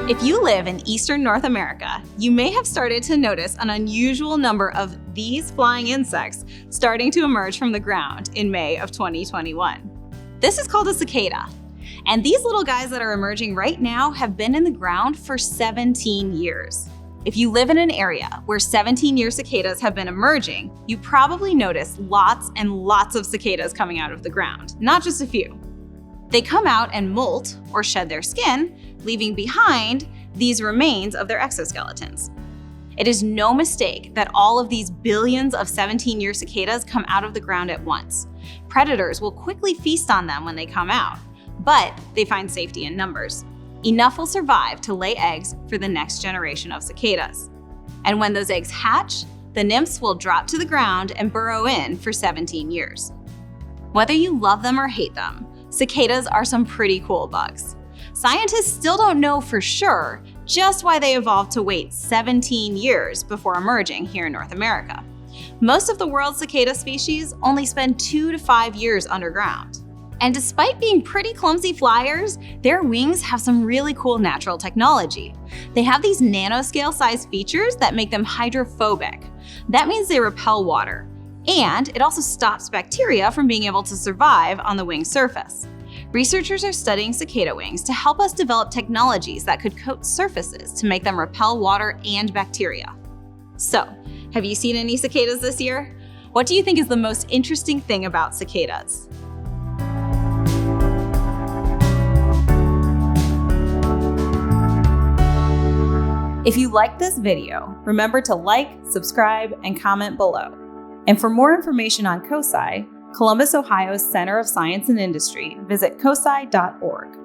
If you live in Eastern North America, you may have started to notice an unusual number of these flying insects starting to emerge from the ground in May of 2021. This is called a cicada. And these little guys that are emerging right now have been in the ground for 17 years. If you live in an area where 17-year cicadas have been emerging, you probably notice lots and lots of cicadas coming out of the ground, not just a few. They come out and molt or shed their skin, leaving behind these remains of their exoskeletons. It is no mistake that all of these billions of 17-year cicadas come out of the ground at once. Predators will quickly feast on them when they come out, but they find safety in numbers. Enough will survive to lay eggs for the next generation of cicadas. And when those eggs hatch, the nymphs will drop to the ground and burrow in for 17 years. Whether you love them or hate them, cicadas are some pretty cool bugs. Scientists still don't know for sure just why they evolved to wait 17 years before emerging here in North America. Most of the world's cicada species only spend 2 to 5 years underground. And despite being pretty clumsy flyers, their wings have some really cool natural technology. They have these nanoscale-sized features that make them hydrophobic. That means they repel water. And it also stops bacteria from being able to survive on the wing surface. Researchers are studying cicada wings to help us develop technologies that could coat surfaces to make them repel water and bacteria. So, have you seen any cicadas this year? What do you think is the most interesting thing about cicadas? If you liked this video, remember to like, subscribe, and comment below. And for more information on COSI, Columbus, Ohio's Center of Science and Industry, visit cosi.org.